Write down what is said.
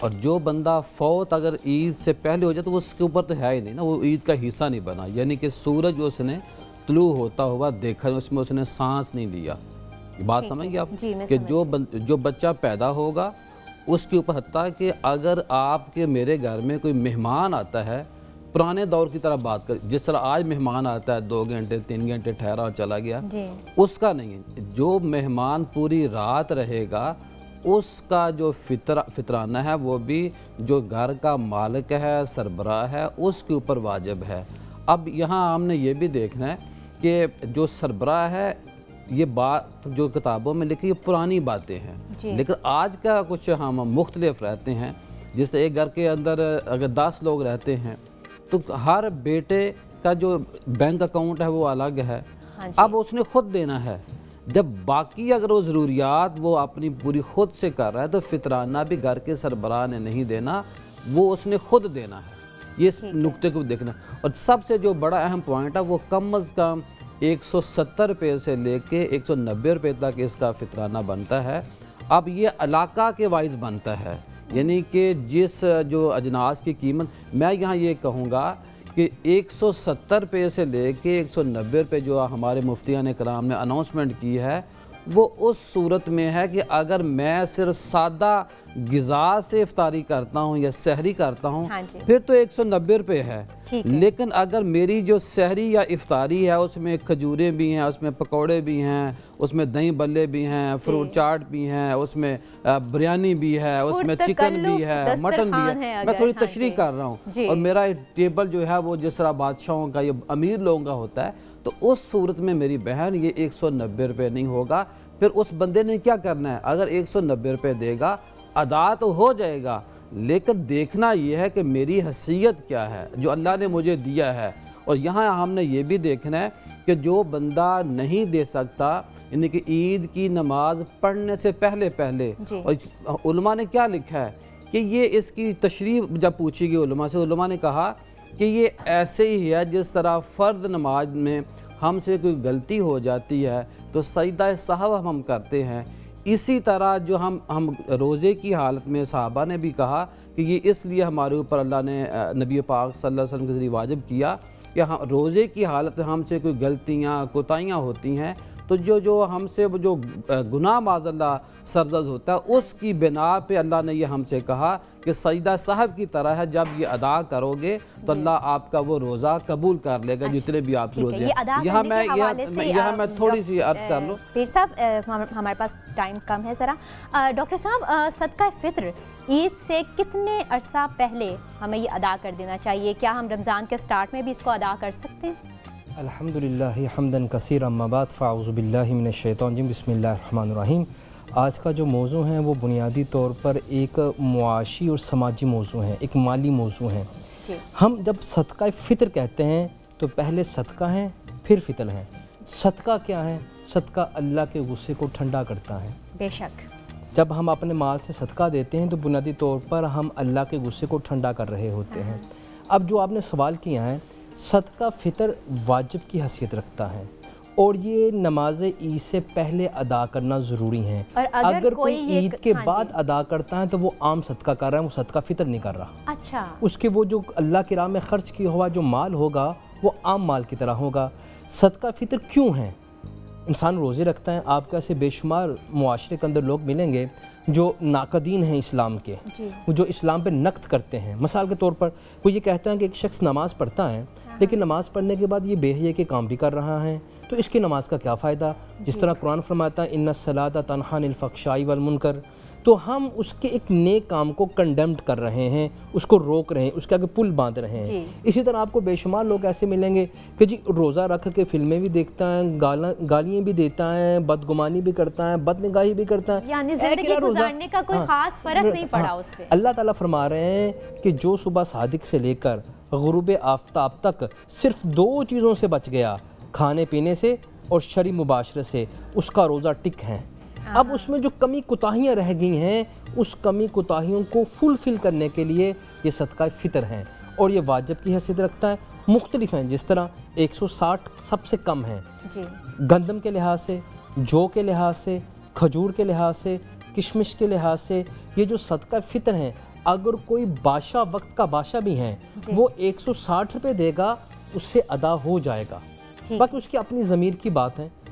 اور جو بندہ فوت اگر عید سے پہلے ہو جائے تو وہ اس کے اوپر تو ہے ہی نہیں نا، وہ عید کا حصہ نہیں بنا، یعنی کہ سورج اس نے طلوع ہوتا ہوا دیکھا، اس میں اس نے سانس نہیں لیا. یہ بات سمجھ گئے آپ کہ جو بچہ پیدا ہوگا اس کے اوپر، حتیٰ کہ اگر آپ کے میرے گھر میں کوئی مہمان آتا ہے، پرانے دور کی طرح بات کر، جس طرح آج مہمان آتا ہے 2 گھنٹے 3 گھنٹے ٹھہرا اور چلا گیا، اس کا نہیں ہے. جو مہمان پوری رات رہے گا اس کا جو فطرانہ ہے وہ بھی جو گھر کا مالک ہے، سربراہ ہے، اس کے اوپر واجب ہے. اب یہاں ہم نے یہ بھی دیکھنا ہے کہ جو سربراہ ہے، یہ بات جو کتابوں میں لکھی یہ پرانی باتیں ہیں، لیکن آج کا کچھ ہم مختلف رہتے ہیں. جس سے ایک گھر کے اندر اگر 10 لوگ رہتے ہیں تو ہر بیٹے کا جو بینک اکاؤنٹ ہے وہ الگ ہے. اب اس نے خود دینا ہے. جب باقی اگر وہ ضروریات وہ اپنی پوری خود سے کر رہا ہے تو فطرانہ بھی گھر کے سربراہ نے نہیں دینا، وہ اس نے خود دینا ہے. یہ اس نقطے کو دیکھنا. اور سب سے جو بڑا اہم پوائنٹ ہے وہ کم از کم 170 روپے سے لے کے 190 روپے تک اس کا فطرانہ بنتا ہے. اب یہ علاقہ کے وائز بنتا ہے، یعنی کہ جس جو اجناس کی قیمت، میں یہاں یہ کہوں گا کہ 170 روپے سے لے کے 190 روپے جو ہمارے مفتیان کرام نے اناؤنسمنٹ کی ہے، وہ اس صورت میں ہے کہ اگر میں صرف سادہ غذا سے افطاری کرتا ہوں یا سحری کرتا ہوں پھر تو 190 روپے ہے. لیکن اگر میری جو سحری یا افطاری ہے اس میں کھجوریں بھی ہیں، اس میں پکوڑے بھی ہیں، اس میں دہی بلے بھی ہیں، فروٹ چاٹ بھی ہیں، اس میں بریانی بھی ہے، اس میں چکن بھی ہے، مٹن بھی ہے. میں تھوڑی تشریح کر رہا ہوں. اور میرا ٹیبل جو ہے وہ جس طرح بادشاہوں کا یا امیر لوگوں کا ہوتا ہے، تو اس صورت میں میری بہن یہ 190 روپے نہیں ہوگا. پھر اس بندے نے کیا کرنا ہے؟ اگر 190 روپے دے گا ادا تو ہو جائے گا، لیکن دیکھنا یہ ہے کہ میری حیثیت کیا ہے جو اللہ نے مجھے دیا ہے. اور یہاں ہم نے یہ بھی دیکھنا ہے کہ جو بندہ نہیں دے سکتا، یعنی کہ عید کی نماز پڑھنے سے پہلے اور علماء نے کیا لکھا ہے کہ یہ اس کی تشریح جب پوچھی گئی علماء سے، علماء نے کہا کہ یہ ایسے ہی ہے جس طرح فرض نماز میں ہم سے کوئی غلطی ہو جاتی ہے تو سجدہ سہو ہم کرتے ہیں، اسی طرح جو ہم روزے کی حالت میں صحابہ نے بھی کہا کہ یہ اس لیے ہمارے اوپر اللہ نے نبی پاک صلی اللہ علیہ وسلم کے ذریعے واجب کیا کہ روزے کی حالت میں ہم سے کوئی غلطیاں کوتاہیاں ہوتی ہیں تو جو ہم سے جو گناہ معاذ اللہ سرزد ہوتا ہے اس کی بنا پہ اللہ نے یہ ہم سے کہا کہ سجدہ صاحب کی طرح ہے، جب یہ ادا کرو گے تو اللہ آپ کا وہ روزہ قبول کر لے گا جتنے بھی آپ روزے ہیں. یہاں میں تھوڑی سی عرض کر لوں. پیر صاحب ہمارے پاس ٹائم کم ہے ذرا. ڈاکٹر صاحب صدقہ فطر عید سے کتنے عرصہ پہلے ہمیں یہ ادا کر دینا چاہیے؟ کیا ہم رمضان کے سٹارٹ میں بھی اس کو ادا کر سکتے ہیں؟ الحمدللہ حمدن کثیرا اما بعد فاعوذ باللہ من الشیطان الرجیم بسم اللہ الرحمن الرحیم. آج کا جو موضوع ہے وہ بنیادی طور پر ایک معاشی اور سماجی موضوع ہے، ایک مالی موضوع ہے. ہم جب صدقہ فطر کہتے ہیں تو پہلے صدقہ ہیں پھر فطر ہیں. صدقہ کیا ہے؟ صدقہ اللہ کے غصے کو ٹھنڈا کرتا ہے. بے شک جب ہم اپنے مال سے صدقہ دیتے ہیں تو بنیادی طور پر ہم اللہ کے غصے کو ٹھنڈا کر رہے ہوتے ہیں. اب جو آپ نے سوال کیا ہے، صدقہ فطر واجب کی حیثیت رکھتا ہے اور یہ نماز عید سے پہلے ادا کرنا ضروری ہے. اگر کوئی عید کے بعد ادا کرتا ہے تو وہ عام صدقہ کر رہا ہے، وہ صدقہ فطر نہیں کر رہا. اچھا، اس کے وہ جو اللہ کی راہ میں خرچ کیا ہوا جو مال ہوگا وہ عام مال کی طرح ہوگا. صدقہ فطر کیوں ہے؟ انسان روزے رکھتا ہے. آپ کے ایسے بے شمار معاشرے کے اندر لوگ ملیں گے جو ناقدین ہیں اسلام کے، جو اسلام پہ نقد کرتے ہیں. مثال کے طور پر وہ یہ کہتا ہے کہ ایک شخص نماز پڑھتا ہے لیکن نماز پڑھنے کے بعد یہ بے حیائی کے کام بھی کر رہا ہے، تو اس کی نماز کا کیا فائدہ؟ جس طرح قرآن فرماتا ہے ان الصلاۃ تنہی عن الفحشاء والمنکر، تو ہم اس کے ایک نیک کام کو کنڈیمڈ کر رہے ہیں، اس کو روک رہے ہیں، اس کے آگے پل باندھ رہے ہیں. اسی طرح آپ کو بے شمار لوگ ایسے ملیں گے کہ جی روزہ رکھ کے فلمیں بھی دیکھتا ہے، گالیاں بھی دیتا ہے، بدگمانی بھی کرتا ہے، بد نگاہی بھی کرتا ہے، یعنی زندگی گزارنے کا کوئی خاص فرق نہیں پڑا اس پہ. اللہ تعالیٰ فرما رہے ہیں کہ جو صبح صادق سے لے کر غروب آفتاب تک صرف 2 چیزوں سے بچ گیا، کھانے پینے سے اور شرعی مباشرت سے، اس کا روزہ ٹک ہے. اب اس میں جو کمی کوتاہیاں رہ گئی ہیں اس کمی کوتاہیوں کو فلفل کرنے کے لیے یہ صدقہ فطر ہیں اور یہ واجب کی حیثیت رکھتا ہے. مختلف ہیں، جس طرح 160 سب سے کم ہیں گندم کے لحاظ سے، جو کے لحاظ سے، کھجور کے لحاظ سے، کشمش کے لحاظ سے یہ جو صدقہ فطر ہیں، اگر کوئی بادشاہ وقت کا بادشاہ بھی ہیں وہ 160 روپے دے گا، اس سے ادا ہو جائے گا، باقی اس کی اپنی ضمیر کی بات ہے۔